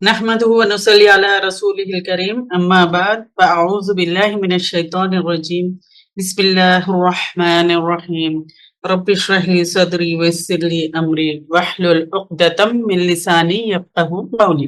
نحمده ونصلي على رسوله الكريم اما بعد فاعوذ بالله من الشيطان الرجيم بسم الله الرحمن الرحيم رب اشرح لي صدري ويسر لي امري واحلل عقدة من لساني يفقهوا قولي.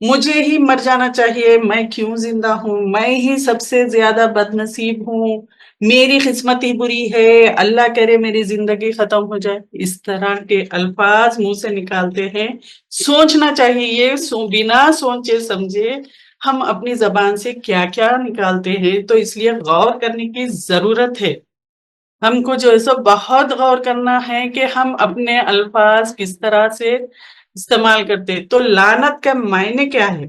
مجھے ہی مر جانا چاہیے، میں کیوں زندہ ہوں، میں ہی سب سے زیادہ بد نصیب ہوں، میری قسمت ہی بری ہے، اللہ کرے میری زندگی ختم ہو جائے، اس طرح کے الفاظ منہ سے نکالتے ہیں۔ سوچنا چاہیے، بنا سوچے سمجھے ہم اپنی زبان سے کیا کیا نکالتے ہیں، تو اس لیے غور کرنے کی ضرورت ہے۔ ہم کو جو ہے سو بہت غور کرنا ہے کہ ہم اپنے الفاظ کس طرح سے استعمال کرتے۔ تو لعنت کا معنی کیا ہے؟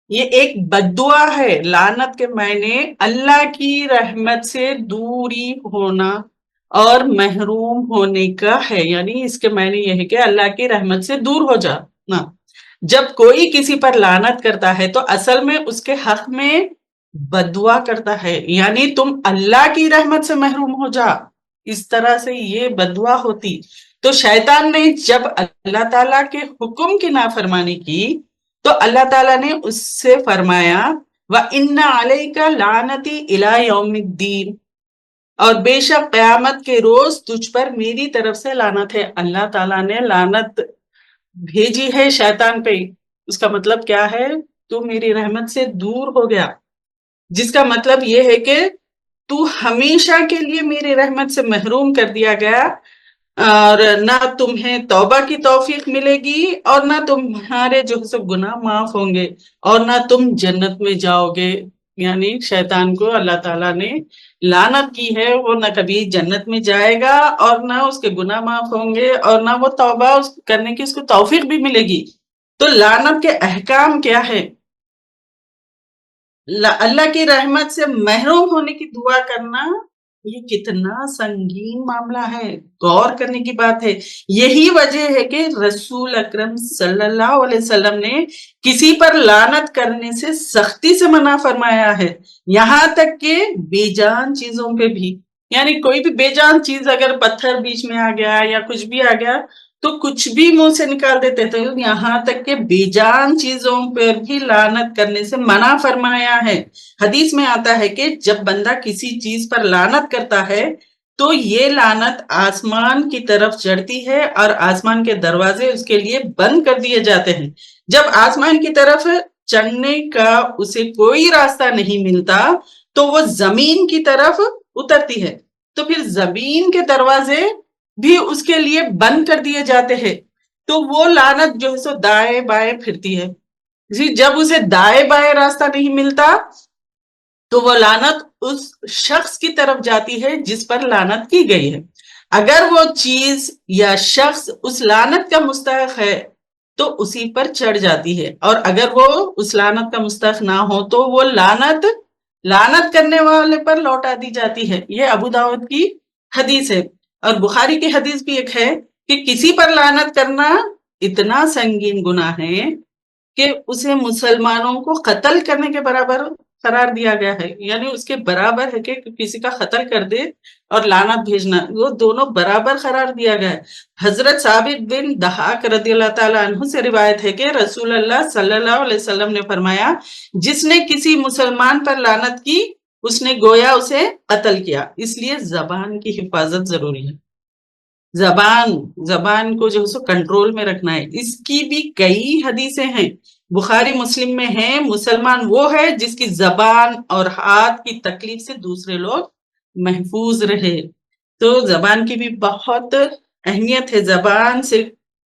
یہ ایک بد دعا ہے۔ لعنت کے معنی اللہ کی رحمت سے دوری ہونا اور محروم ہونے کا ہے، یعنی اس کے معنی یہ ہے کہ اللہ کی رحمت سے دور ہو جانا۔ جب کوئی کسی پر لعنت کرتا ہے تو اصل میں اس کے حق میں بد دعا کرتا ہے، یعنی تم اللہ کی رحمت سے محروم ہو جا، اس طرح سے یہ بد دعا ہوتی۔ تو شیطان نے جب اللہ تعالیٰ کے حکم کی نافرمانی کی تو اللہ تعالیٰ نے اس سے فرمایا وَإِنَّ عَلَيْكَ لَعْنَتِي إِلَىٰ يَوْمِ الدِّينِ، اور بے شک قیامت کے روز تجھ پر میری طرف سے لعنت ہے۔ اللہ تعالیٰ نے لعنت بھیجی ہے شیطان پہ، اس کا مطلب کیا ہے؟ تو میری رحمت سے دور ہو گیا، جس کا مطلب یہ ہے کہ تو ہمیشہ کے لیے میری رحمت سے محروم کر دیا گیا، اور نہ تمہیں توبہ کی توفیق ملے گی اور نہ تمہارے جو سب گناہ معاف ہوں گے اور نہ تم جنت میں جاؤ گے۔ یعنی شیطان کو اللہ تعالیٰ نے لعنت کی ہے، وہ نہ کبھی جنت میں جائے گا اور نہ اس کے گناہ معاف ہوں گے اور نہ وہ توبہ کرنے کی اس کو توفیق بھی ملے گی۔ تو لعنت کے احکام کیا ہے؟ اللہ کی رحمت سے محروم ہونے کی دعا کرنا یہ کتنا سنگین معاملہ ہے، غور کرنے کی بات ہے۔ یہی وجہ ہے کہ رسول اکرم صلی اللہ علیہ وسلم نے کسی پر لعنت کرنے سے سختی سے منع فرمایا ہے، یہاں تک کہ بے جان چیزوں پہ بھی، یعنی کوئی بھی بے جان چیز اگر پتھر بیچ میں آ گیا یا کچھ بھی آ گیا تو کچھ بھی منہ سے نکال دیتے تھے، یہاں تک کہ بے جان چیزوں پر بھی لعنت کرنے سے منع فرمایا ہے۔ حدیث میں آتا ہے کہ جب بندہ کسی چیز پر لعنت کرتا ہے تو یہ لعنت آسمان کی طرف چڑھتی ہے اور آسمان کے دروازے اس کے لیے بند کر دیے جاتے ہیں۔ جب آسمان کی طرف چڑھنے کا اسے کوئی راستہ نہیں ملتا تو وہ زمین کی طرف اترتی ہے، تو پھر زمین کے دروازے بھی اس کے لیے بند کر دیے جاتے ہیں، تو وہ لعنت جو ہے سو دائیں بائیں پھرتی ہے۔ جب اسے دائیں بائیں راستہ نہیں ملتا تو وہ لعنت اس شخص کی طرف جاتی ہے جس پر لعنت کی گئی ہے۔ اگر وہ چیز یا شخص اس لعنت کا مستحق ہے تو اسی پر چڑھ جاتی ہے، اور اگر وہ اس لعنت کا مستحق نہ ہو تو وہ لعنت کرنے والے پر لوٹا دی جاتی ہے۔ یہ ابو داؤد کی حدیث ہے، اور بخاری کی حدیث بھی ایک ہے کہ کسی پر لعنت کرنا اتنا سنگین گناہ ہے کہ اسے مسلمانوں کو قتل کرنے کے برابر قرار دیا گیا ہے، یعنی اس کے برابر ہے کہ کسی کا قتل کر دے اور لعنت بھیجنا، وہ دونوں برابر قرار دیا گیا ہے۔ حضرت ثابت بن دحاق رضی اللہ تعالیٰ عنہ سے روایت ہے کہ رسول اللہ صلی اللہ علیہ وسلم نے فرمایا جس نے کسی مسلمان پر لعنت کی اس نے گویا اسے قتل کیا، اس لیے زبان کی حفاظت ضروری ہے۔ زبان کو جو ہے کنٹرول میں رکھنا ہے۔ اس کی بھی کئی حدیثیں ہیں، بخاری مسلم میں ہیں، مسلمان وہ ہے جس کی زبان اور ہاتھ کی تکلیف سے دوسرے لوگ محفوظ رہے۔ تو زبان کی بھی بہت اہمیت ہے، زبان سے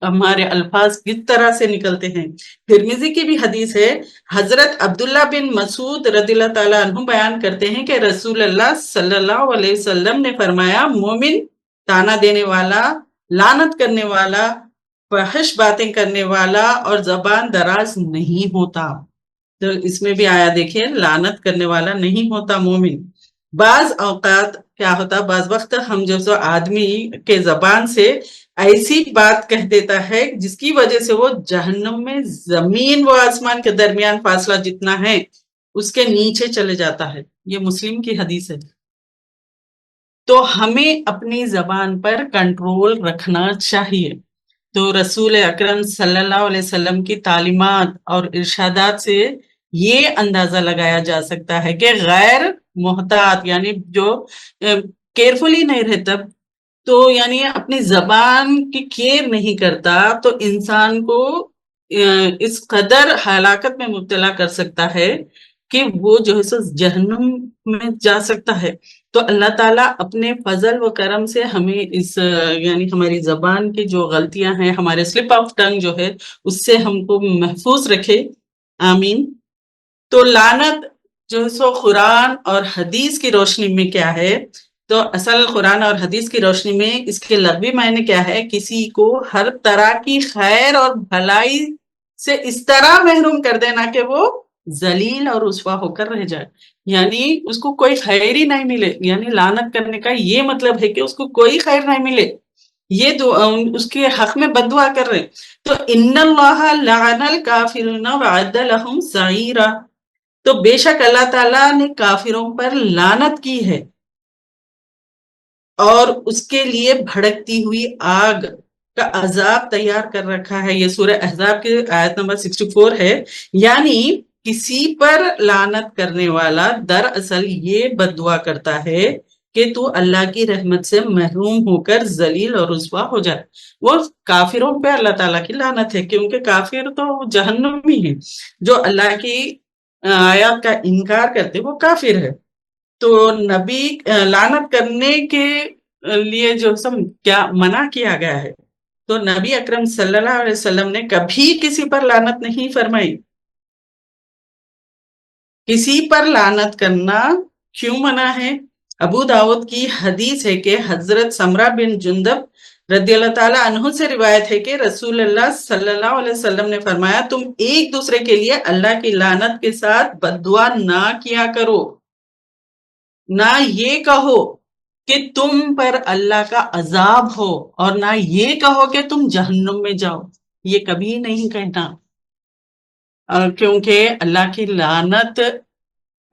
ہمارے الفاظ کس طرح سے نکلتے ہیں۔ ترمذی کی بھی حدیث ہے، حضرت عبداللہ بن مسعود رضی اللہ تعالیٰ عنہ بیان کرتے ہیں کہ رسول اللہ صلی اللہ علیہ وسلم نے فرمایا مومن تانا دینے والا، لعنت کرنے والا، فحش باتیں کرنے والا اور زبان دراز نہیں ہوتا۔ تو اس میں بھی آیا دیکھیں، لعنت کرنے والا نہیں ہوتا مومن۔ بعض اوقات کیا ہوتا، بعض وقت ہم جو سو آدمی کے زبان سے ایسی بات کہہ دیتا ہے جس کی وجہ سے وہ جہنم میں زمین و آسمان کے درمیان فاصلہ جتنا ہے اس کے نیچے چلے جاتا ہے۔ یہ مسلم کی حدیث ہے۔ تو ہمیں اپنی زبان پر کنٹرول رکھنا چاہیے۔ تو رسول اکرم صلی اللہ علیہ وسلم کی تعلیمات اور ارشادات سے یہ اندازہ لگایا جا سکتا ہے کہ غیر محتاط یعنی جو کیئرفلی نہیں رہتا، تو یعنی اپنی زبان کی کیئر نہیں کرتا، تو انسان کو اس قدر ہلاکت میں مبتلا کر سکتا ہے کہ وہ جو ہے سو جہنم میں جا سکتا ہے. تو اللہ تعالیٰ اپنے فضل و کرم سے ہمیں اس یعنی ہماری زبان کی جو غلطیاں ہیں، ہمارے سلپ آف ٹنگ جو ہے، اس سے ہم کو محفوظ رکھے. آمین. تو لعنت جو ہے سو قرآن اور حدیث کی روشنی میں کیا ہے؟ تو اصل قرآن اور حدیث کی روشنی میں اس کے لغوی معنی کیا ہے؟ کسی کو ہر طرح کی خیر اور بھلائی سے اس طرح محروم کر دینا کہ وہ ذلیل اور رسوا ہو کر رہ جائے، یعنی اس کو کوئی خیر ہی نہیں ملے. یعنی لعنت کرنے کا یہ مطلب ہے کہ اس کو کوئی خیر نہیں ملے، یہ اس کے حق میں بد دعا کر رہے. تو ان اللہ لعن الکافرین وعد لهم سعیرا، تو بے شک اللہ تعالیٰ نے کافروں پر لعنت کی ہے اور اس کے لیے بھڑکتی ہوئی آگ کا عذاب تیار کر رکھا ہے. یہ سورہ احزاب کی آیت نمبر 64 ہے. یعنی کسی پر لعنت کرنے والا دراصل یہ بد دعا کرتا ہے کہ تو اللہ کی رحمت سے محروم ہو کر ذلیل اور رسوا ہو جائے. وہ کافروں پہ اللہ تعالیٰ کی لعنت ہے، کیونکہ کافر تو جہنمی ہیں. جو اللہ کی آیات کا انکار کرتے وہ کافر ہے. تو نبی لعنت کرنے کے لیے جو سب کیا منع کیا گیا ہے، تو نبی اکرم صلی اللہ علیہ وسلم نے کبھی کسی پر لعنت نہیں فرمائی. کسی پر لعنت کرنا کیوں منع ہے؟ ابو داؤد کی حدیث ہے کہ حضرت سمرہ بن جندب رضی اللہ تعالیٰ عنہ سے روایت ہے کہ رسول اللہ صلی اللہ علیہ وسلم نے فرمایا، تم ایک دوسرے کے لیے اللہ کی لعنت کے ساتھ بد دعا نہ کیا کرو، نہ یہ کہو کہ تم پر اللہ کا عذاب ہو، اور نہ یہ کہو کہ تم جہنم میں جاؤ. یہ کبھی نہیں کہنا، کیونکہ اللہ کی لعنت،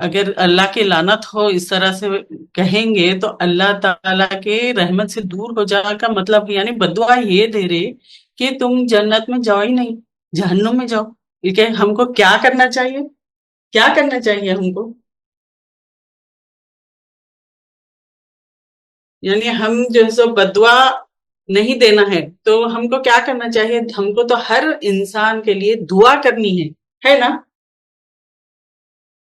اگر اللہ کی لعنت ہو اس طرح سے کہیں گے تو اللہ تعالیٰ کے رحمت سے دور ہو جانے کا مطلب یعنی بدعا یہ دے رہے کہ تم جنت میں جاؤ ہی نہیں، جہنم میں جاؤ. کہ ہم کو کیا کرنا چاہیے؟ کیا کرنا چاہیے ہم کو؟ یعنی ہم جو ہے سو بدعا نہیں دینا ہے، تو ہم کو کیا کرنا چاہیے؟ ہم کو تو ہر انسان کے لیے دعا کرنی ہے نا؟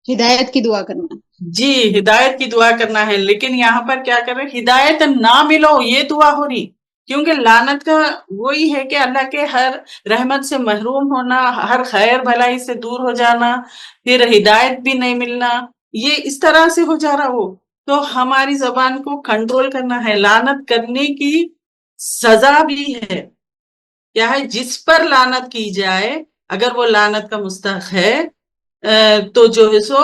ہدایت کی دعا کرنا. جی، ہدایت کی دعا کرنا ہے. لیکن یہاں پر کیا کر رہے؟ ہدایت نہ ملو یہ دعا ہو رہی، کیونکہ لعنت کا وہی ہے کہ اللہ کے ہر رحمت سے محروم ہونا، ہر خیر بھلائی سے دور ہو جانا، پھر ہدایت بھی نہیں ملنا، یہ اس طرح سے ہو جا رہا ہو. تو ہماری زبان کو کنٹرول کرنا ہے. لعنت کرنے کی سزا بھی ہے. کیا ہے؟ جس پر لعنت کی جائے اگر وہ لعنت کا مستحق ہے تو جو ہے سو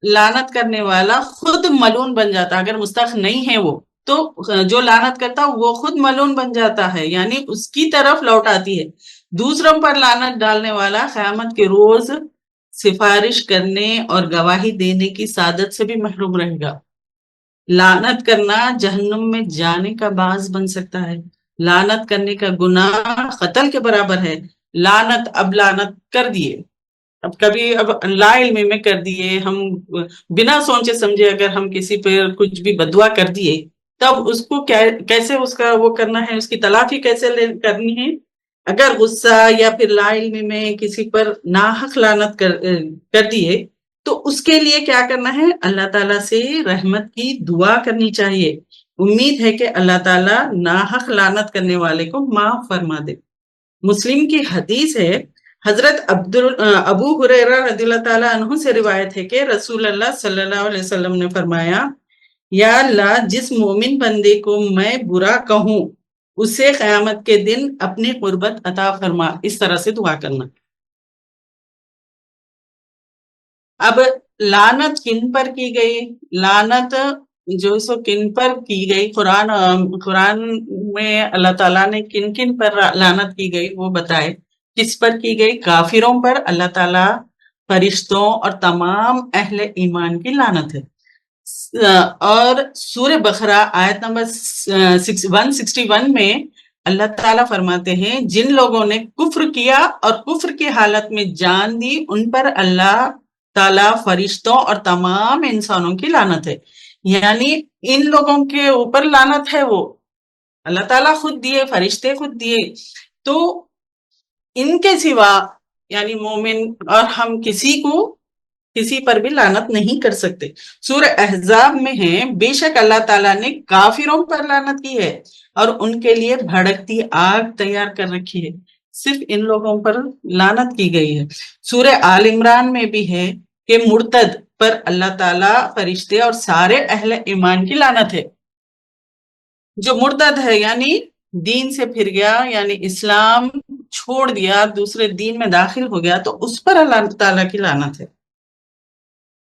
لعنت کرنے والا خود ملعون بن جاتا. اگر مستحق نہیں ہے وہ، تو جو لعنت کرتا وہ خود ملعون بن جاتا ہے، یعنی اس کی طرف لوٹ آتی ہے. دوسروں پر لعنت ڈالنے والا قیامت کے روز سفارش کرنے اور گواہی دینے کی سعادت سے بھی محروم رہے گا. لعنت کرنا جہنم میں جانے کا باعث بن سکتا ہے. لعنت کرنے کا گناہ قتل کے برابر ہے. لعنت کر دیے، اب کبھی لا علمی میں کر دیے، ہم بنا سوچے سمجھے اگر ہم کسی پہ کچھ بھی بدعا کر دیے، تب اس کو کیسے اس کا وہ کرنا ہے، اس کی تلافی کیسے کرنی ہے؟ اگر غصہ یا پھر لا علمی میں کسی پر ناحق لعنت کر دیے تو اس کے لیے کیا کرنا ہے؟ اللہ تعالیٰ سے رحمت کی دعا کرنی چاہیے. امید ہے کہ اللہ تعالیٰ ناحق لعنت کرنے والے کو معاف فرما دے. مسلم کی حدیث ہے، حضرت ابو ہریرہ رضی اللہ تعالیٰ عنہ سے روایت ہے کہ رسول اللہ صلی اللہ علیہ وسلم نے فرمایا، یا اللہ جس مومن بندے کو میں برا کہوں اسے قیامت کے دن اپنی قربت عطا فرما. اس طرح سے دعا کرنا. اب لعنت کن پر کی گئی؟ لعنت جو سو کن پر کی گئی؟ قرآن میں اللہ تعالیٰ نے کن کن پر لعنت کی گئی وہ بتائے. کس پر کی گئی؟ کافروں پر اللہ تعالیٰ، فرشتوں اور تمام اہل ایمان کی لعنت ہے. اور سورہ بقرہ آیت نمبر 161 میں اللہ تعالیٰ فرماتے ہیں، جن لوگوں نے کفر کیا اور کفر کی حالت میں جان دی ان پر اللہ تعالیٰ، فرشتوں اور تمام انسانوں کی لعنت ہے. یعنی ان لوگوں کے اوپر لعنت ہے، وہ اللہ تعالیٰ خود دیے، فرشتے خود دیے. تو ان کے سوا یعنی مومن اور ہم کسی پر بھی لعنت نہیں کر سکتے. سورہ احزاب میں ہے بے شک اللہ تعالیٰ نے کافروں پر لعنت کی ہے اور ان کے لیے بھڑکتی آگ تیار کر رکھی ہے. صرف ان لوگوں پر لعنت کی گئی ہے. سورہ آل عمران میں بھی ہے کہ مرتد پر اللہ تعالیٰ، فرشتے اور سارے اہل ایمان کی لعنت ہے. جو مرتد ہے یعنی دین سے پھر گیا، یعنی اسلام چھوڑ دیا، دوسرے دین میں داخل ہو گیا، تو اس پر اللہ تعالیٰ کی لعنت ہے.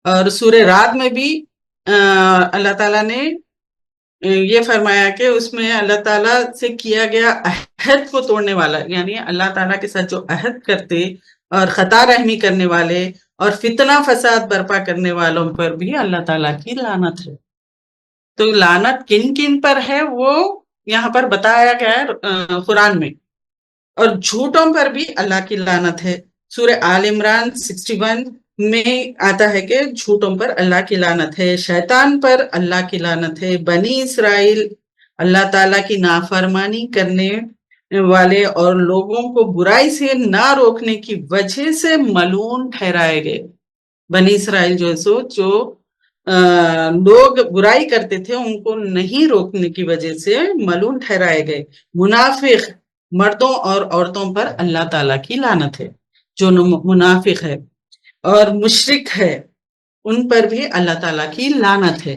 اور سورہ رات میں بھی اللہ تعالیٰ نے یہ فرمایا کہ اس میں اللہ تعالیٰ سے کیا گیا عہد کو توڑنے والا، یعنی اللہ تعالیٰ کے ساتھ جو عہد کرتے اور خطا رحمی کرنے والے اور فتنہ فساد برپا کرنے والوں پر بھی اللہ تعالیٰ کی لعنت ہے. تو لعنت کن کن پر ہے وہ یہاں پر بتایا گیا ہے قرآن میں. اور جھوٹوں پر بھی اللہ کی لعنت ہے. سورہ آل عمران 61 میں آتا ہے کہ جھوٹوں پر اللہ کی لعنت ہے، شیطان پر اللہ کی لعنت ہے، بنی اسرائیل اللہ تعالیٰ کی نافرمانی کرنے والے اور لوگوں کو برائی سے نہ روکنے کی وجہ سے ملعون ٹھہرائے گئے. بنی اسرائیل جو لوگ برائی کرتے تھے ان کو نہیں روکنے کی وجہ سے ملعون ٹھہرائے گئے. منافق مردوں اور عورتوں پر اللہ تعالیٰ کی لعنت ہے. جو منافق ہے اور مشرک ہے ان پر بھی اللہ تعالیٰ کی لعنت ہے.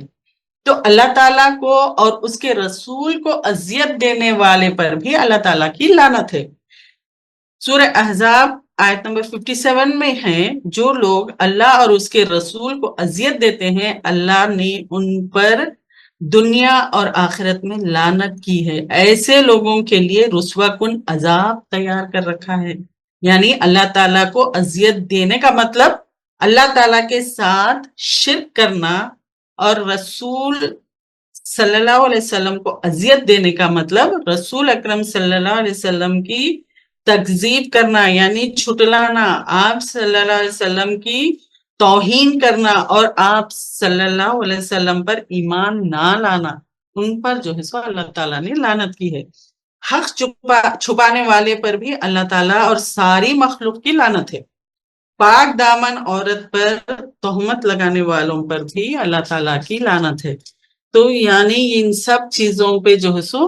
تو اللہ تعالیٰ کو اور اس کے رسول کو اذیت دینے والے پر بھی اللہ تعالیٰ کی لعنت ہے. سورہ احزاب آیت نمبر 57 میں ہے جو لوگ اللہ اور اس کے رسول کو اذیت دیتے ہیں اللہ نے ان پر دنیا اور آخرت میں لعنت کی ہے. ایسے لوگوں کے لیے رسوا کن عذاب تیار کر رکھا ہے. یعنی اللہ تعالیٰ کو اذیت دینے کا مطلب اللہ تعالیٰ کے ساتھ شرک کرنا، اور رسول صلی اللہ علیہ وسلم کو اذیت دینے کا مطلب رسول اکرم صلی اللہ علیہ وسلم کی تکذیب کرنا، یعنی چھٹلانا، آپ صلی اللہ علیہ وسلم کی توہین کرنا اور آپ صلی اللہ علیہ وسلم پر ایمان نہ لانا. ان پر جو ہے سو اللہ تعالیٰ نے لعنت کی ہے. حق چھپانے والے پر بھی اللہ تعالیٰ اور ساری مخلوق کی لعنت ہے. پاک دامن عورت پر تہمت لگانے والوں پر بھی اللہ تعالیٰ کی لعنت ہے. تو یعنی ان سب چیزوں پہ جو ہے سو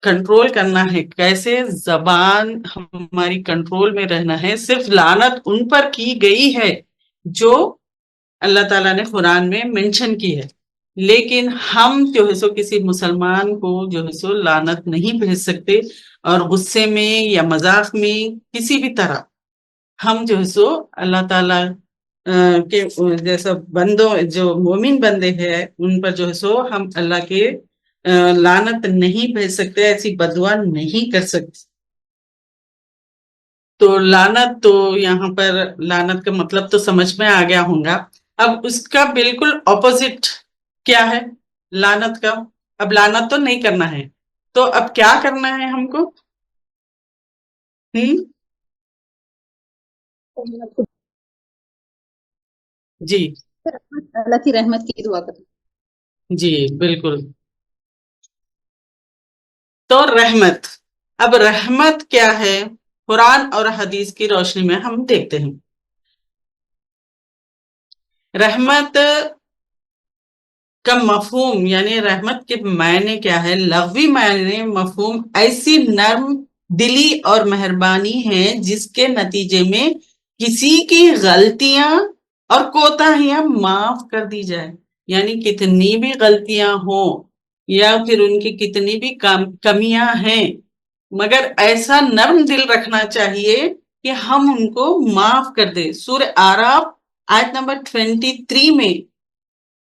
کنٹرول کرنا ہے. کیسے زبان ہماری کنٹرول میں رہنا ہے. صرف لعنت ان پر کی گئی ہے جو اللہ تعالیٰ نے قرآن میں منشن کی ہے، لیکن ہم جو ہے سو کسی مسلمان کو جو ہے سو لعنت نہیں بھیج سکتے، اور غصے میں یا مذاق میں کسی بھی طرح ہم جو ہے سو اللہ تعالیٰ کے جیسا بندوں جو مومن بندے ہیں ان پر جو ہے سو ہم اللہ کے لعنت نہیں بھیج سکتے، ایسی بددعا نہیں کر سکتے. تو لعنت، تو یہاں پر لعنت کا مطلب تو سمجھ میں آ گیا ہوں گا. اب اس کا بالکل اپوزٹ کیا ہے لعنت کا؟ اب لعنت تو نہیں کرنا ہے، تو اب کیا کرنا ہے ہم کو؟ جی اللہ کی رحمت کی دعا کریں. جی بالکل. تو رحمت، اب رحمت کیا ہے قرآن اور حدیث کی روشنی میں ہم دیکھتے ہیں. رحمت کا مفہوم یعنی رحمت کے معنی کیا ہے؟ لغوی معنی مفہوم ایسی نرم دلی اور مہربانی ہے جس کے نتیجے میں کسی کی غلطیاں اور کوتاہیاں معاف کر دی جائے. یعنی کتنی بھی غلطیاں ہوں یا پھر ان کی کتنی بھی کمیاں ہیں، مگر ایسا نرم دل رکھنا چاہیے کہ ہم ان کو معاف کر دیں. سورہ اعراف آیت نمبر 23 میں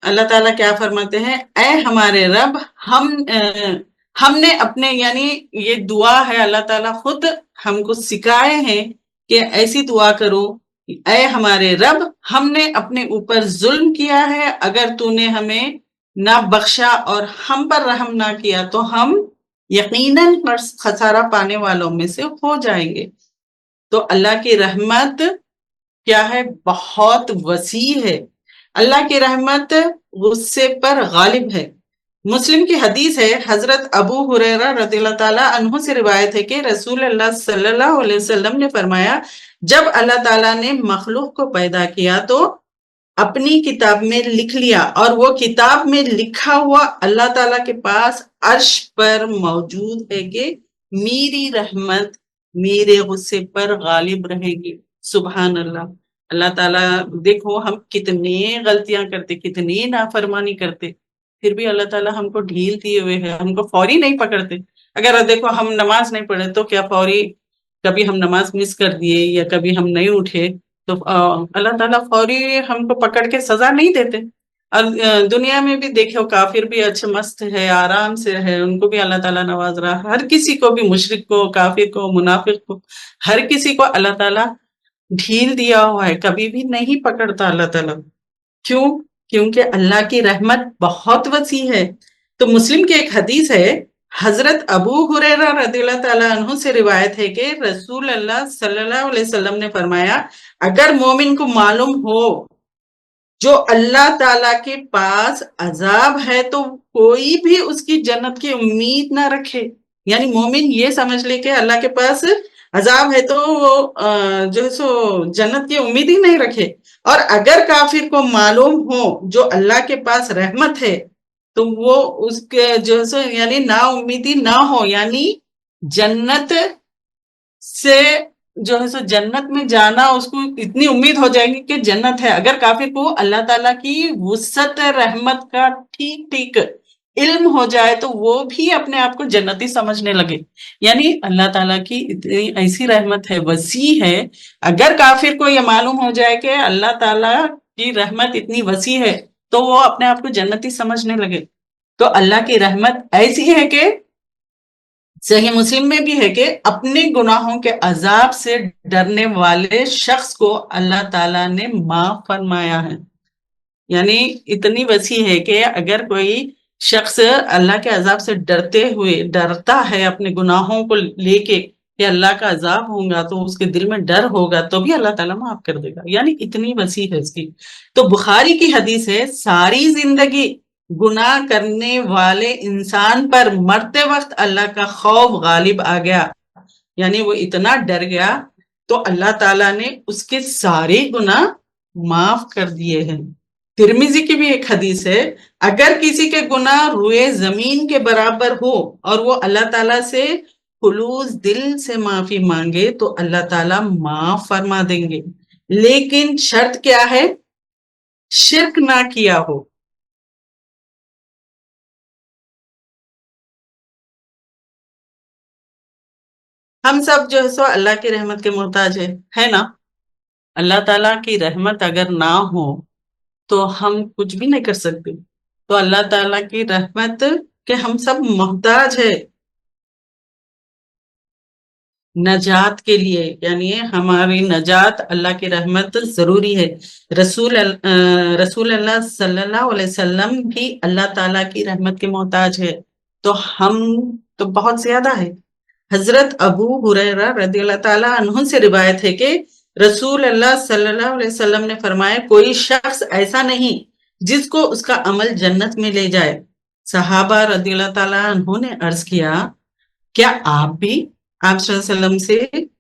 اللہ تعالیٰ کیا فرماتے ہیں؟ اے ہمارے رب، ہم نے اپنے، یعنی یہ دعا ہے اللہ تعالیٰ خود ہم کو سکھائے ہیں کہ ایسی دعا کرو. اے ہمارے رب، ہم نے اپنے اوپر ظلم کیا ہے، اگر تو نے ہمیں نہ بخشا اور ہم پر رحم نہ کیا تو ہم یقیناً خسارہ پانے والوں میں سے ہو جائیں گے. تو اللہ کی رحمت کیا ہے؟ بہت وسیع ہے. اللہ کی رحمت غصے پر غالب ہے. مسلم کی حدیث ہے، حضرت ابو ہریرہ رضی اللہ تعالیٰ عنہ سے روایت ہے کہ رسول اللہ صلی اللہ علیہ وسلم نے فرمایا، جب اللہ تعالیٰ نے مخلوق کو پیدا کیا تو اپنی کتاب میں لکھ لیا، اور وہ کتاب میں لکھا ہوا اللہ تعالیٰ کے پاس عرش پر موجود ہے کہ میری رحمت میرے غصے پر غالب رہے گی۔ سبحان اللہ۔ اللہ تعالیٰ دیکھو ہم کتنے غلطیاں کرتے، کتنی نافرمانی کرتے، پھر بھی اللہ تعالیٰ ہم کو ڈھیل دیے ہوئے ہے، ہم کو فوری نہیں پکڑتے۔ اگر دیکھو ہم نماز نہیں پڑھے تو کیا فوری کبھی ہم نماز مس کر دیے یا کبھی ہم نہیں اٹھے تو اللہ تعالیٰ فوری ہم کو پکڑ کے سزا نہیں دیتے۔ اور دنیا میں بھی دیکھو کافر بھی اچھے مست ہے، آرام سے ہے، ان کو بھی اللہ تعالیٰ نواز رہا، ہر کسی کو بھی، مشرک کو، کافر کو، منافق کو، ہر کسی کو اللہ تعالیٰ ڈھیل دیا ہوا ہے، کبھی بھی نہیں پکڑتا اللہ تعالیٰ۔ کیوں؟ کیونکہ اللہ کی رحمت بہت وسیع ہے۔ تو مسلم کی ایک حدیث ہے، حضرت ابو ہریرہ رضی اللہ تعالیٰ عنہ سے روایت ہے کہ رسول اللہ صلی اللہ علیہ وسلم نے فرمایا، اگر مومن کو معلوم ہو جو اللہ تعالیٰ کے پاس عذاب ہے تو کوئی بھی اس کی جنت کی امید نہ رکھے۔ یعنی مومن یہ سمجھ لے کہ اللہ کے پاس عذاب ہے تو وہ جو ہے سو جنت کی امید ہی نہیں رکھے۔ اور اگر کافر کو معلوم ہو جو اللہ کے پاس رحمت ہے تو وہ اس کے جو ہے سو یعنی نا امیدی نہ ہو، یعنی جنت سے جو ہے سو جنت میں جانا اس کو اتنی امید ہو جائے گی کہ جنت ہے۔ اگر کافر کو اللہ تعالیٰ کی وسعت رحمت کا ٹھیک ٹھیک علم ہو جائے تو وہ بھی اپنے آپ کو جنتی سمجھنے لگے۔ یعنی اللہ تعالیٰ کی اتنی ایسی رحمت ہے، وسیع ہے، اگر کافر کو یہ معلوم ہو جائے کہ اللہ تعالیٰ کی رحمت اتنی وسیع ہے تو وہ اپنے آپ کو جنتی سمجھنے لگے۔ تو اللہ کی رحمت ایسی ہے کہ صحیح مسلم میں بھی ہے کہ اپنے گناہوں کے عذاب سے ڈرنے والے شخص کو اللہ تعالیٰ نے معاف فرمایا ہے۔ یعنی اتنی وسیع ہے کہ اگر کوئی شخص اللہ کے عذاب سے ڈرتا ہے اپنے گناہوں کو لے کے کہ اللہ کا عذاب ہوگا تو اس کے دل میں ڈر ہوگا تو بھی اللہ تعالیٰ معاف کر دے گا۔ یعنی اتنی وسیع ہے اس کی۔ تو بخاری کی حدیث ہے، ساری زندگی گناہ کرنے والے انسان پر مرتے وقت اللہ کا خوف غالب آ گیا، یعنی وہ اتنا ڈر گیا تو اللہ تعالیٰ نے اس کے سارے گناہ معاف کر دیے ہیں۔ ترمذی کی بھی ایک حدیث ہے، اگر کسی کے گناہ روئے زمین کے برابر ہو اور وہ اللہ تعالیٰ سے خلوص دل سے معافی مانگے تو اللہ تعالیٰ معاف فرما دیں گے، لیکن شرط کیا ہے؟ شرک نہ کیا ہو۔ ہم سب جو ہے سو اللہ کی رحمت کے محتاج ہے نا۔ اللہ تعالیٰ کی رحمت اگر نہ ہو تو ہم کچھ بھی نہیں کر سکتے۔ تو اللہ تعالیٰ کی رحمت کے ہم سب محتاج ہے نجات کے لیے، یعنی ہماری نجات اللہ کی رحمت ضروری ہے۔ رسول اللہ صلی اللہ علیہ وسلم بھی اللہ تعالیٰ کی رحمت کے محتاج ہے، تو ہم تو بہت زیادہ ہے۔ حضرت ابو ہریرہ رضی اللہ تعالیٰ عنہ سے روایت ہے کہ رسول اللہ صلی اللہ علیہ وسلم نے فرمایا، کوئی شخص ایسا نہیں جس کو اس کا عمل جنت میں لے جائے۔ صحابہ رضی اللہ تعالیٰ عنہ نے عرض کیا، کیا آپ بھی؟ آپ صلی اللہ علیہ وسلم سے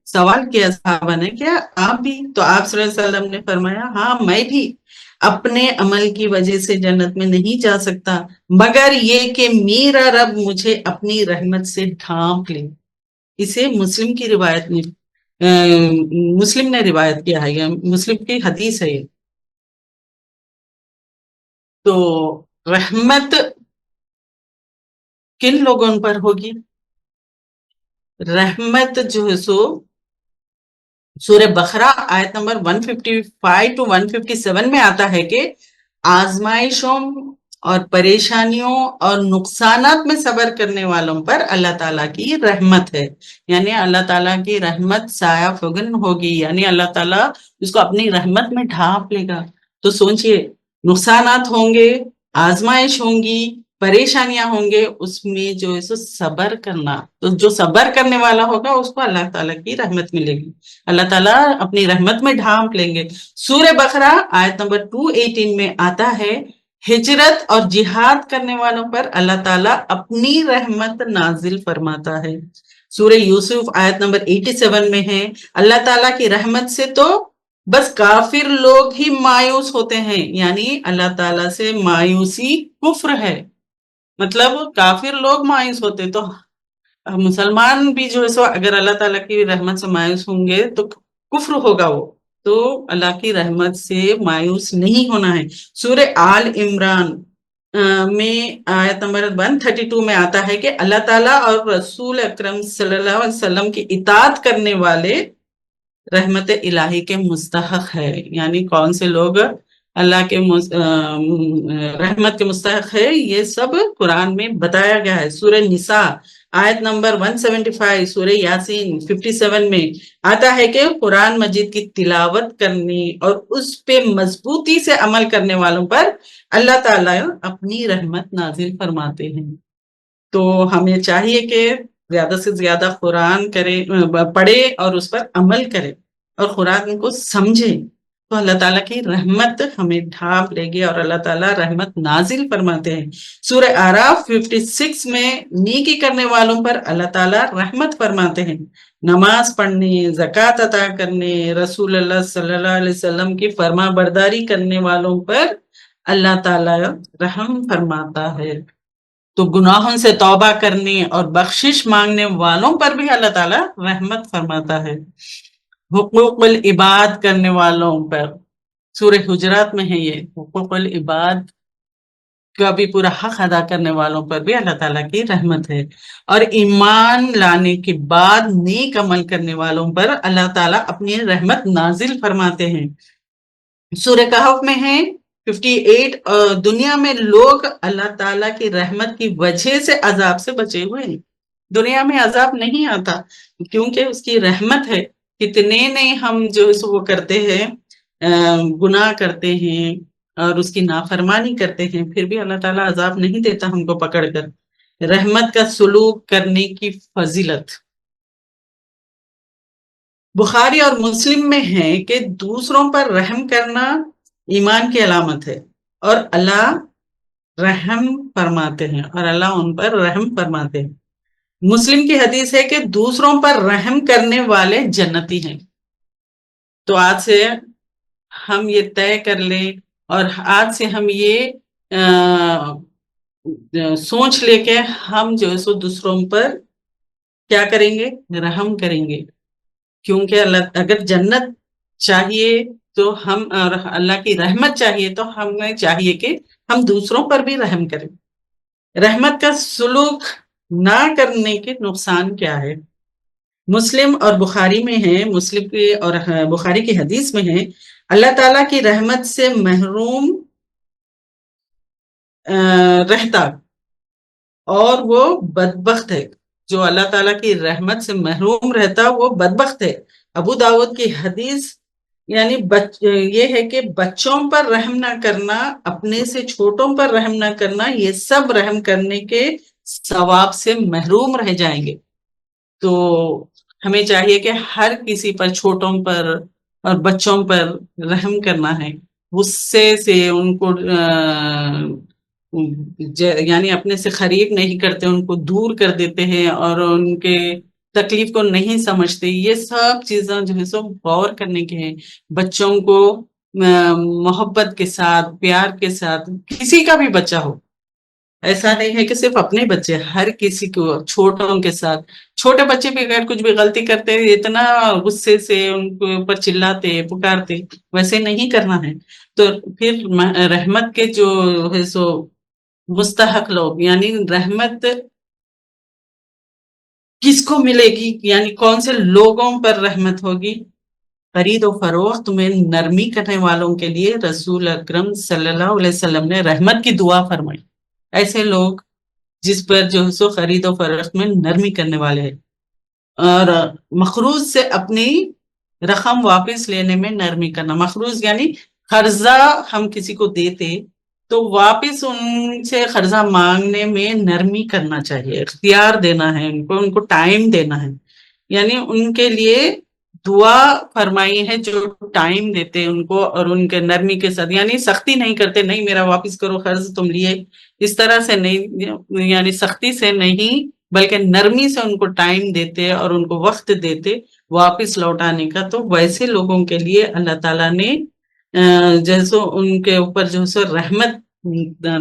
سوال کیا صحابہ نے، کیا آپ بھی؟ تو آپ صلی اللہ علیہ وسلم نے فرمایا، ہاں میں بھی اپنے عمل کی وجہ سے جنت میں نہیں جا سکتا مگر یہ کہ میرا رب مجھے اپنی رحمت سے ڈھانپ لے۔ اسے مسلم کی روایت میں مسلم نے روایت کیا ہے، یہ مسلم کی حدیث ہے۔ یہ تو رحمت کن لوگوں پر ہوگی؟ رحمت جو ہے سو سورہ بقرہ آیت نمبر 155 to 157 میں آتا ہے کہ آزمائشوں اور پریشانیوں اور نقصانات میں صبر کرنے والوں پر اللہ تعالیٰ کی رحمت ہے۔ یعنی اللہ تعالیٰ کی رحمت سایہ فگن ہوگی، یعنی اللہ تعالیٰ اس کو اپنی رحمت میں ڈھانپ لے گا۔ تو سوچئے، نقصانات ہوں گے، آزمائش ہوں گی، پریشانیاں ہوں گے، اس میں جو ہے سو صبر کرنا، تو جو صبر کرنے والا ہوگا اس کو اللہ تعالیٰ کی رحمت ملے گی، اللہ تعالیٰ اپنی رحمت میں ڈھانپ لیں گے۔ سورہ بقرہ آیت نمبر 218 میں آتا ہے، ہجرت اور جہاد کرنے والوں پر اللہ تعالیٰ اپنی رحمت نازل فرماتا ہے. سورہ یوسف آیت نمبر 87 میں ہے، اللہ تعالیٰ کی رحمت سے تو بس کافر لوگ ہی مایوس ہوتے ہیں. یعنی اللہ تعالیٰ سے مایوسی کفر ہے، مطلب کافر لوگ مایوس ہوتے، تو مسلمان بھی جو ہے سو اگر اللہ تعالیٰ کی رحمت سے مایوس ہوں گے تو کفر ہوگا وہ. تو اللہ کی رحمت سے مایوس نہیں ہونا ہے. سورہ آل عمران میں آیت نمبر 132 میں آتا ہے کہ اللہ تعالیٰ اور رسول اکرم صلی اللہ علیہ وسلم کی اطاعت کرنے والے رحمت الہی کے مستحق ہے. یعنی کون سے لوگ اللہ کے رحمت کے مستحق ہے، یہ سب قرآن میں بتایا گیا ہے. سورہ نساء آیت نمبر 175، سورہ یاسین 57 میں آتا ہے کہ قرآن مجید کی تلاوت کرنے اور اس پہ مضبوطی سے عمل کرنے والوں پر اللہ تعالیٰ اپنی رحمت نازل فرماتے ہیں. تو ہمیں چاہیے کہ زیادہ سے زیادہ قرآن پڑھے اور اس پر عمل کرے اور قرآن کو سمجھے، تو اللہ تعالیٰ کی رحمت ہمیں ڈھانپ لے گی اور اللہ تعالیٰ رحمت نازل فرماتے ہیں. سورہ اعراف 56 میں نیکی کرنے والوں پر اللہ تعالیٰ رحمت فرماتے ہیں. نماز پڑھنے، زکوٰۃ ادا کرنے، رسول اللہ صلی اللہ علیہ وسلم کی فرما برداری کرنے والوں پر اللہ تعالیٰ رحم فرماتا ہے. تو گناہوں سے توبہ کرنے اور بخشش مانگنے والوں پر بھی اللہ تعالیٰ رحمت فرماتا ہے. حقوق العباد کرنے والوں پر سورہ حجرات میں ہے، یہ حقوق العباد کا بھی پورا حق ادا کرنے والوں پر بھی اللہ تعالیٰ کی رحمت ہے. اور ایمان لانے کے بعد نیک عمل کرنے والوں پر اللہ تعالیٰ اپنی رحمت نازل فرماتے ہیں. سورہ کہف میں ہے 58، دنیا میں لوگ اللہ تعالیٰ کی رحمت کی وجہ سے عذاب سے بچے ہوئے ہیں. دنیا میں عذاب نہیں آتا کیونکہ اس کی رحمت ہے. کتنے نہیں ہم جو وہ کرتے ہیں، گناہ کرتے ہیں اور اس کی نافرمانی کرتے ہیں، پھر بھی اللہ تعالیٰ عذاب نہیں دیتا ہم کو پکڑ کر. رحمت کا سلوک کرنے کی فضیلت بخاری اور مسلم میں ہے کہ دوسروں پر رحم کرنا ایمان کی علامت ہے اور اللہ رحم فرماتے ہیں اور اللہ ان پر رحم فرماتے ہیں. مسلم کی حدیث ہے کہ دوسروں پر رحم کرنے والے جنتی ہیں. تو آج سے ہم یہ طے کر لیں اور آج سے ہم یہ سوچ لے کے ہم جو ہے سو دوسروں پر کیا کریں گے؟ رحم کریں گے. کیونکہ اللہ اگر جنت چاہیے تو ہم اور اللہ کی رحمت چاہیے تو ہمیں چاہیے کہ ہم دوسروں پر بھی رحم کریں. رحمت کا سلوک نہ کرنے کے نقصان کیا ہے؟ مسلم اور بخاری میں ہے، مسلم کی اور بخاری کی حدیث میں ہے، اللہ تعالیٰ کی رحمت سے محروم رہتا اور وہ بدبخت ہے. جو اللہ تعالیٰ کی رحمت سے محروم رہتا وہ بدبخت ہے. ابو داؤد کی حدیث یعنی یہ ہے کہ بچوں پر رحم نہ کرنا، اپنے سے چھوٹوں پر رحم نہ کرنا، یہ سب رحم کرنے کے ثواب سے محروم رہ جائیں گے. تو ہمیں چاہیے کہ ہر کسی پر، چھوٹوں پر اور بچوں پر رحم کرنا ہے. غصے سے ان کو یعنی اپنے سے قریب نہیں کرتے، ان کو دور کر دیتے ہیں اور ان کے تکلیف کو نہیں سمجھتے. یہ سب چیزیں جو ہے سو غور کرنے کے ہیں. بچوں کو محبت کے ساتھ، پیار کے ساتھ، کسی کا بھی بچہ ہو، ایسا نہیں ہے کہ صرف اپنے بچے، ہر کسی کو، چھوٹوں کے ساتھ. چھوٹے بچے بھی اگر کچھ بھی غلطی کرتے ہیں اتنا غصے سے ان کے اوپر چلاتے پکارتے، ویسے نہیں کرنا ہے. تو پھر رحمت کے جو ہے سو مستحق لوگ، یعنی رحمت کس کو ملے گی، یعنی کون سے لوگوں پر رحمت ہوگی؟ خرید و فروخت میں نرمی کرنے والوں کے لیے رسول اکرم صلی اللہ علیہ وسلم نے رحمت کی دعا فرمائی. ایسے لوگ جس پر جو ہے سو خرید و فروخت میں نرمی کرنے والے ہیں اور مخروض سے اپنی رقم واپس لینے میں نرمی کرنا. مخروض یعنی قرضہ ہم کسی کو دیتے تو واپس ان سے قرضہ مانگنے میں نرمی کرنا چاہیے، اختیار دینا ہے ان کو ٹائم دینا ہے. یعنی ان کے لیے دعا فرمائی ہے جو ٹائم دیتے ان کو اور ان کے نرمی کے ساتھ، یعنی سختی نہیں کرتے، نہیں میرا واپس کرو قرض تم لیے، اس طرح سے نہیں، یعنی سختی سے نہیں بلکہ نرمی سے ان کو ٹائم دیتے اور ان کو وقت دیتے واپس لوٹانے کا. تو ویسے لوگوں کے لیے اللہ تعالیٰ نے جیسے ان کے اوپر جو ہے رحمت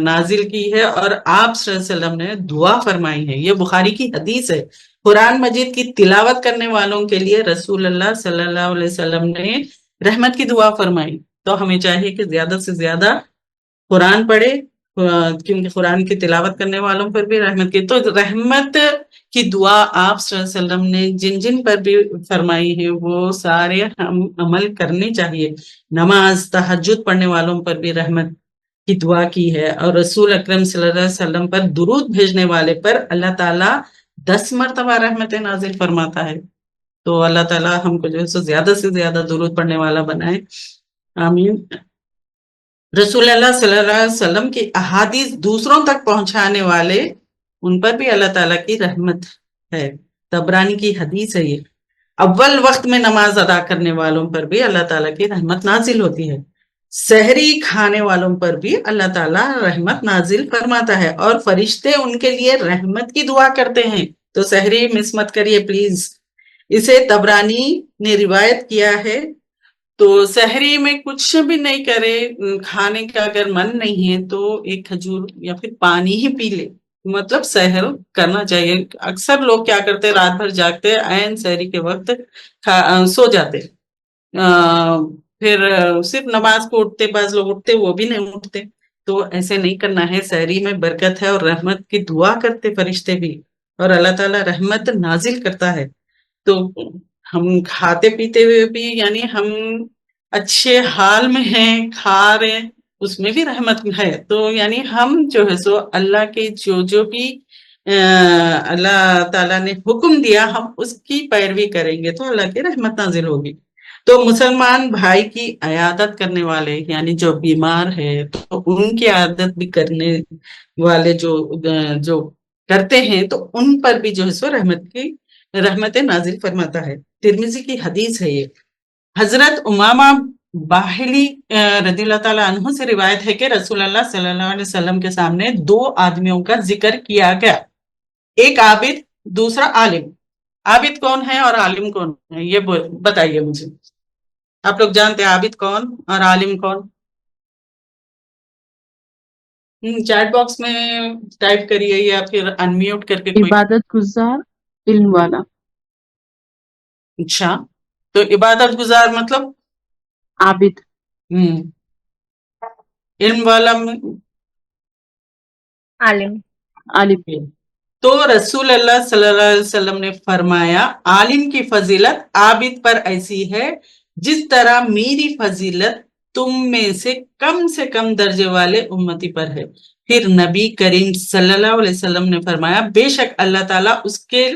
نازل کی ہے، اور آپ صلی اللہ علیہ وسلم نے دعا فرمائی ہے. یہ بخاری کی حدیث ہے. قرآن مجید کی تلاوت کرنے والوں کے لیے رسول اللہ صلی اللہ علیہ وسلم نے رحمت کی دعا فرمائی. تو ہمیں چاہیے کہ زیادہ سے زیادہ قرآن پڑھے، کیونکہ قرآن کی تلاوت کرنے والوں پر بھی رحمت کی. تو رحمت کی دعا آپ صلی اللہ علیہ وسلم نے جن جن پر بھی فرمائی ہے وہ سارے ہم عمل کرنے چاہیے. نماز تہجد پڑھنے والوں پر بھی رحمت کی دعا کی ہے، اور رسول اکرم صلی اللہ علیہ وسلم پر درود بھیجنے والے پر اللہ تعالیٰ 10 مرتبہ رحمت نازل فرماتا ہے. تو اللہ تعالیٰ ہم کو جو ہے زیادہ سے زیادہ درود پڑھنے والا بنائے. آمین. رسول اللہ صلی اللہ علیہ وسلم کی احادیث دوسروں تک پہنچانے والے، ان پر بھی اللہ تعالیٰ کی رحمت ہے. طبرانی کی حدیث ہے یہ. اول وقت میں نماز ادا کرنے والوں پر بھی اللہ تعالیٰ کی رحمت نازل ہوتی ہے. سحری کھانے والوں پر بھی اللہ تعالیٰ رحمت نازل فرماتا ہے، اور فرشتے ان کے لیے رحمت کی دعا کرتے ہیں. تو سحری مس مت کریے پلیز. اسے طبرانی نے روایت کیا ہے. تو سحری میں کچھ بھی نہیں کرے، کھانے کا اگر من نہیں ہے تو ایک کھجور یا پھر پانی ہی پی لے، مطلب سحر کرنا چاہیے. اکثر لوگ کیا کرتے، رات بھر جاگتے، عین سحری کے وقت سو جاتے، پھر صرف نماز کو اٹھتے، بعض لوگ اٹھتے وہ بھی نہیں اٹھتے. تو ایسے نہیں کرنا ہے. سحری میں برکت ہے اور رحمت کی دعا کرتے فرشتے بھی، اور اللہ تعالیٰ رحمت نازل کرتا ہے. تو ہم کھاتے پیتے ہوئے بھی، یعنی ہم اچھے حال میں ہیں، کھا رہے ہیں، اس میں بھی رحمت ہے. تو یعنی ہم جو ہے سو اللہ کے جو بھی اللہ تعالیٰ نے حکم دیا ہم اس کی پیروی کریں گے تو اللہ کی رحمت نازل ہوگی. تو مسلمان بھائی کی عیادت کرنے والے، یعنی جو بیمار ہے تو ان کی عیادت بھی کرنے والے جو کرتے ہیں تو ان پر بھی جو ہے سو رحمت نازل فرماتا ہے. ترمذی کی حدیث ہے یہ. حضرت امامہ باہلی رضی اللہ تعالیٰ عنہ سے روایت ہے کہ رسول اللہ صلی اللہ علیہ وسلم کے سامنے 2 آدمیوں کا ذکر کیا گیا، ایک عابد، دوسرا عالم. عابد کون ہے اور عالم کون ہے، یہ بتائیے مجھے. آپ لوگ جانتے ہیں عابد کون اور عالم کون؟ چیٹ باکس میں ٹائپ کریے یا پھر انمیوٹ کر کے کوئی. عبادت گزار، علم والا. اچھا، تو عبادت گزار مطلب عابد. علم والا عالم. عالم. تو رسول اللہ صلی اللہ علیہ وسلم نے فرمایا عالم کی فضیلت عابد پر ایسی ہے جس طرح میری فضیلت تم میں سے کم درجے والے امتی پر ہے. پھر نبی کریم صلی اللہ علیہ وسلم نے فرمایا بے شک اللہ تعالیٰ اس کے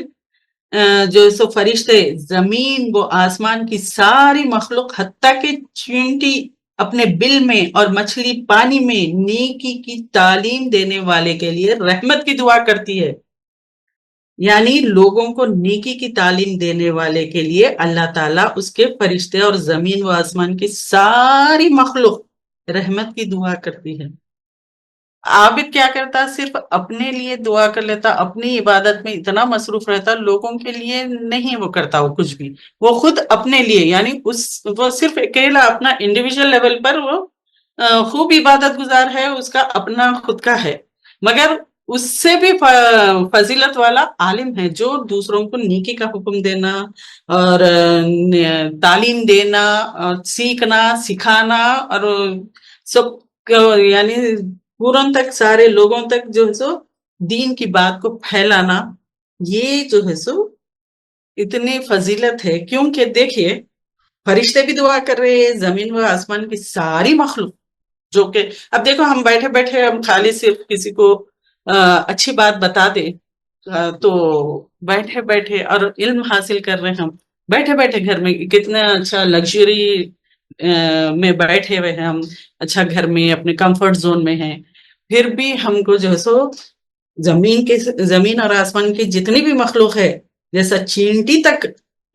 جو سو فرشتے، زمین و آسمان کی ساری مخلوق حتیٰ کہ چینٹی اپنے بل میں اور مچھلی پانی میں نیکی کی تعلیم دینے والے کے لیے رحمت کی دعا کرتی ہے. یعنی لوگوں کو نیکی کی تعلیم دینے والے کے لیے اللہ تعالیٰ اس کے فرشتے اور زمین و آسمان کی ساری مخلوق رحمت کی دعا کرتی ہے. عابد کیا کرتا، صرف اپنے لیے دعا کر لیتا، اپنی عبادت میں اتنا مصروف رہتا، لوگوں کے لیے نہیں وہ کرتا وہ کچھ بھی، وہ خود اپنے لیے، یعنی وہ صرف اکیلا اپنا انڈیویجول لیول پر وہ خوب عبادت گزار ہے، اس کا اپنا خود کا ہے. مگر اس سے بھی فضیلت والا عالم ہے جو دوسروں کو نیکی کا حکم دینا اور تعلیم دینا اور سیکھنا سکھانا اور سب یعنی پورن تک سارے لوگوں تک جو ہے سو دین کی بات کو پھیلانا، یہ جو ہے سو اتنی فضیلت ہے. کیونکہ دیکھیے فرشتے بھی دعا کر رہے ہیں، زمین و آسمان کی ساری مخلوق، جو کہ اب دیکھو ہم بیٹھے بیٹھے ہم خالی صرف کسی کو اچھی بات بتا دے تو بیٹھے بیٹھے اور علم حاصل کر رہے ہیں، ہم بیٹھے بیٹھے گھر میں کتنا اچھا لگژری میں بیٹھے ہوئے ہیں، ہم اچھا گھر میں اپنے کمفرٹ زون میں ہیں، پھر بھی ہم کو جو ہے سو زمین اور آسمان کی جتنی بھی مخلوق ہے، جیسا چینٹی تک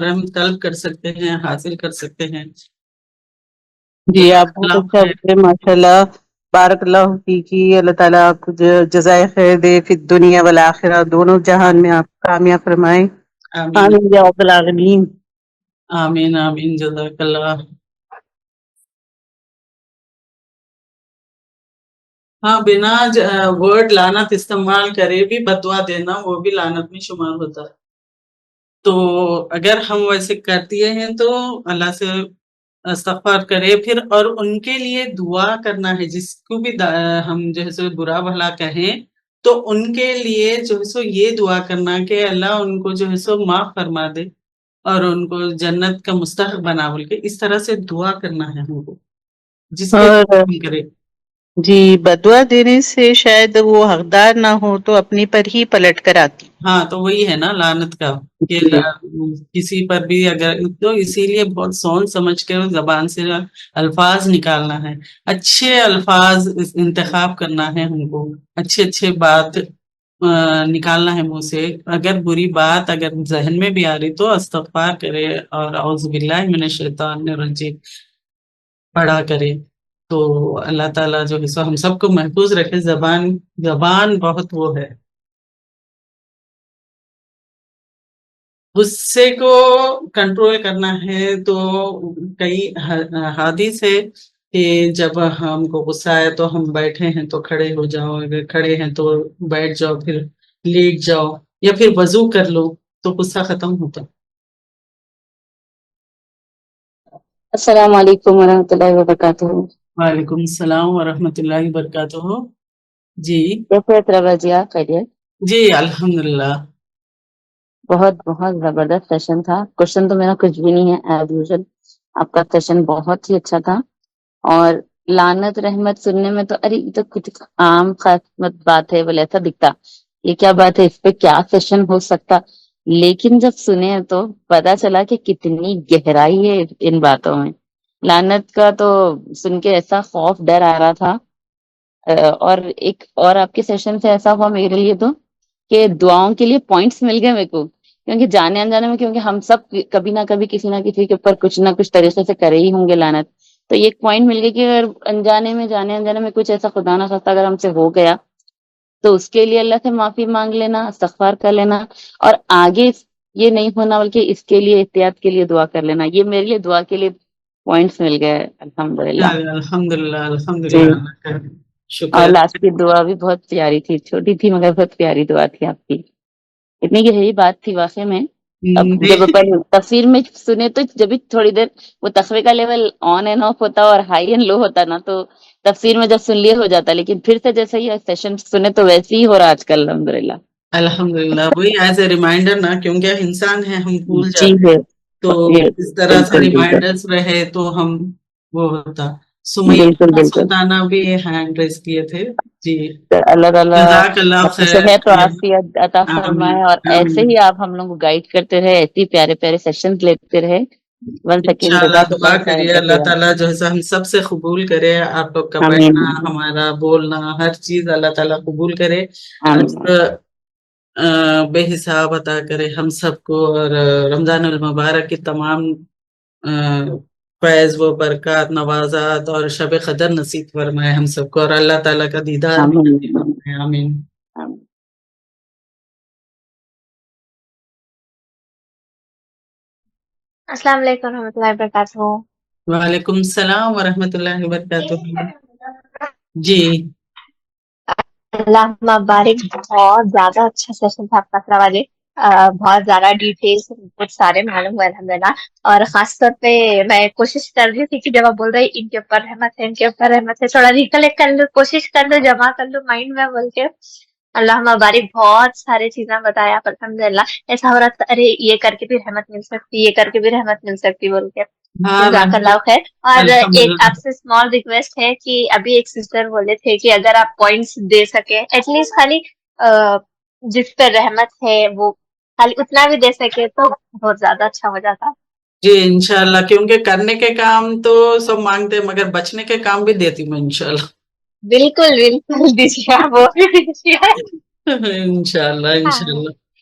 رحمت طلب کر سکتے ہیں، حاصل کر سکتے ہیں. جی آپ بہت اللہ اچھا خیر. بولے ماشاء اللہ. بارک اللہ فیکی. اللہ تعالیٰ آپ کو جزائے خیر دے فی الدنیا والآخرہ، دونوں جہان میں آپ کامیاب فرمائیں. آمین آمین یا رب العالمین. آمین آمین. جزاک اللہ. ہاں، بنا ورڈ لعنت استعمال کرے بھی بدعا دینا وہ بھی لعنت میں شمار ہوتا ہے. تو اگر ہم ویسے کر دیے ہیں تو اللہ سے استغفار کرے پھر، اور ان کے لیے دعا کرنا ہے جس کو بھی ہم جو ہے سو برا بھلا کہیں تو ان کے لیے جو ہے سو یہ دعا کرنا کہ اللہ ان کو جو ہے سو معاف فرما دے اور ان کو جنت کا مستحق بنا، بول کے اس طرح سے دعا کرنا ہے ہم کو جس کے اور ہم کرے. جی بدعا دینے سے شاید وہ حقدار نہ ہو تو اپنے پر ہی پلٹ کر آتی. ہاں تو وہی ہے نا لعنت کا کہ جی کسی پر بھی اگر، تو اسی لیے بہت سوچ سمجھ کے زبان سے الفاظ نکالنا ہے، اچھے الفاظ انتخاب کرنا ہے ہم کو، اچھے اچھے بات نکالنا ہے منہ سے. اگر بری بات اگر ذہن میں بھی آ رہی تو استغفار کرے اور اعوذ باللہ من الشیطان الرجیم پڑھا کرے. تو اللہ تعالیٰ جو ہے سو ہم سب کو محفوظ رکھے. زبان بہت وہ ہے. غصے کو کنٹرول کرنا ہے تو کئی حادث ہے کہ جب ہم کو غصہ آئے تو ہم بیٹھے ہیں تو کھڑے ہو جاؤ، اگر کھڑے ہیں تو بیٹھ جاؤ، پھر لیٹ جاؤ یا پھر وضو کر لو تو غصہ ختم ہوتا. السلام علیکم ورحمۃ اللہ وبرکاتہ. وعلیکم السلام ورحمۃ اللہ وبرکاتہ. جی کیسے ربا جی آپ؟ خیریت؟ جی الحمدللہ. بہت بہت زبردست سیشن تھا. کوشچن تو میرا کچھ بھی نہیں ہے ایز یوزل. آپ کا سیشن بہت ہی اچھا تھا. اور لعنت رحمت سننے میں تو ارے یہ تو کچھ عام خاص بات ہے، بولے ایسا دکھتا یہ کیا بات ہے، اس پہ کیا سیشن ہو سکتا. لیکن جب سنے تو پتا چلا کہ کتنی گہرائی ہے ان باتوں میں. لعنت کا تو سن کے ایسا خوف ڈر آ رہا تھا. اور ایک اور آپ کے سیشن سے ایسا ہوا میرے لیے تو کہ دعاؤں کے لیے پوائنٹس مل گئے میرے کو. کیونکہ جانے انجانے میں، کیونکہ ہم سب کبھی نہ کبھی کسی نہ کسی کے اوپر کچھ نہ کچھ طریقے سے کرے ہی ہوں گے لعنت. تو یہ ایک پوائنٹ مل گیا کہ اگر انجانے میں جانے انجانے میں کچھ ایسا خدا نہ خواستہ اگر ہم سے ہو گیا تو اس کے لیے اللہ سے معافی مانگ لینا، استغفار کر لینا، اور آگے یہ نہیں ہونا بلکہ اس کے لیے احتیاط کے لیے دعا کر لینا. یہ میرے لیے دعا کے لیے پوائنٹس مل گئے الحمدللہ. الحمدللہ جی. الحمدللہ. شکر. اور لاسٹ کی دعا بھی بہت پیاری تھی، چھوٹی تھی مگر بہت پیاری دعا تھی آپ کی. اتنی گہری بات تھی واقعی میں. اب جب اپن تفسیر میں سنے تو جب بھی تھوڑی دیر وہ تخوے کا لیول آن اینڈ آف ہوتا اور ہائی اینڈ لو ہوتا نا، تو تفسیر میں جب سن لیے ہو جاتا. لیکن پھر سے جیسے یہ سیشن سنے تو ویسے ہی ہو رہا آج کل الحمدللہ. الحمدللہ وہی ایز اے ریمائنڈر نا، کیونکہ انسان ہے ہم بھول جی جاتے ہے. تو یہ اس طرح سے بالکل بالکل ریمائنڈرز رہے تو ہم وہ ہوتا. بالکل سمیہ بالکل. سلطانہ بھی ہینڈ ریز کیے تھے. جی اللہ تعالیٰ جزاک اللہ آپ کو خیر. صحت و عافیت عطا آمین فرمائے، اور ایسے آمین. ہی آپ ہم لوگ کو گائیڈ کرتے رہے، ایسے ہی پیارے پیارے سیشن لیتے رہے. ون سیکنڈ انشاءاللہ جزاک دعا اللہ خیر کریے اللہ بچیے. تعالیٰ جو ہے ہم سب سے قبول کرے. آپ لوگ کا آمین بیٹھنا، ہمارا بولنا، ہر چیز اللہ تعالیٰ قبول کرے. آمین. بے حساب عطا کرے ہم سب کو. اور رمضان المبارک کی تمام فیض و برکات نوازات اور شب قدر نصیب فرمائے ہم سب کو، اور اللہ تعالیٰ کا دیدار بھی آمین. نصیب فرمائے. آمین. آمین. السلام علیکم ورحمۃ اللہ وبرکاتہ. وعلیکم السلام ورحمۃ اللہ وبرکاتہ. جی اللہ مبارک. بہت زیادہ اچھا سیشن تھا آپ کا اسرا والے. بہت زیادہ ڈیٹیلس کچھ سارے معلوم ہوئے الحمدللہ. اور خاص طور پہ میں کوشش کر رہی تھی کہ جب آپ بول رہے ان کے اوپر رحمت ہے، ان کے اوپر رحمت ہے، تھوڑا ریکلیکٹ کر لوں، کوشش کر لوں، جمع کر لوں مائنڈ میں بول کے. اللہ مبارک. بہت سارے چیزیں بتایا آپ الحمدللہ. ایسا ہو رہا تھا ارے یہ کر کے بھی رحمت مل سکتی، یہ کر کے بھی رحمت مل سکتی بول کے. ہاں جزاک اللہ خیر. اور ایک الحمدللہ. آپ سے اسمال ریکویسٹ ہے کہ ابھی ایک سسٹر بولے تھے کہ اگر آپ پوائنٹس دے سکے ایٹ لیسٹ خالی جس پہ رحمت ہے وہ خالی اتنا بھی دے سکے تو بہت زیادہ اچھا ہو جاتا. جی انشاءاللہ، کیونکہ کرنے کے کام تو سب مانگتے ہیں مگر بچنے کے کام بھی دیتی ہوں انشاءاللہ. بالکل بالکل دیجیے، وہ بھی دیجیے. انشاءاللہ ہاں انشاءاللہ.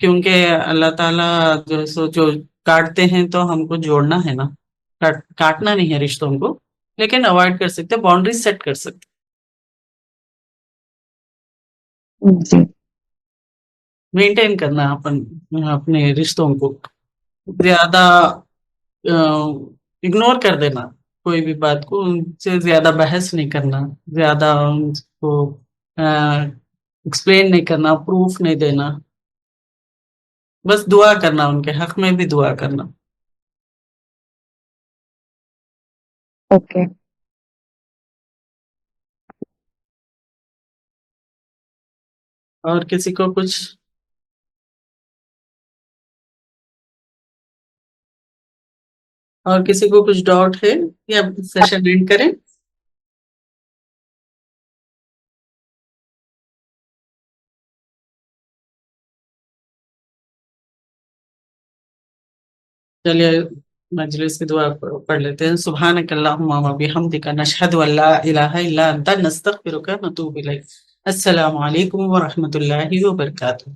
کیونکہ اللہ تعالیٰ جو ہے سو جو کاٹتے ہیں تو ہم کو جوڑنا ہے نا، کاٹنا نہیں ہے رشتوں کو، لیکن اوائڈ کر سکتے، باؤنڈری سیٹ کر سکتے، جی مینٹین کرنا اپنے رشتوں کو، زیادہ اگنور کر دینا کوئی بھی بات کو، ان سے زیادہ بحث نہیں کرنا، زیادہ ان کو ایکسپلین نہیں کرنا، پروف نہیں دینا، بس دعا کرنا، ان کے حق میں بھی دعا کرنا. اوکے. اور کسی کو کچھ ڈاؤٹ ہے یا سیشن اینڈ کریں؟ چلیے مجلس کی دعا پڑھ لیتے ہیں. سبحانک اللہم و بحمدک نشہد ان لا الہ الا انت نستغفرک ونتوب الیک. السلام علیکم ورحمۃ اللہ وبرکاتہ.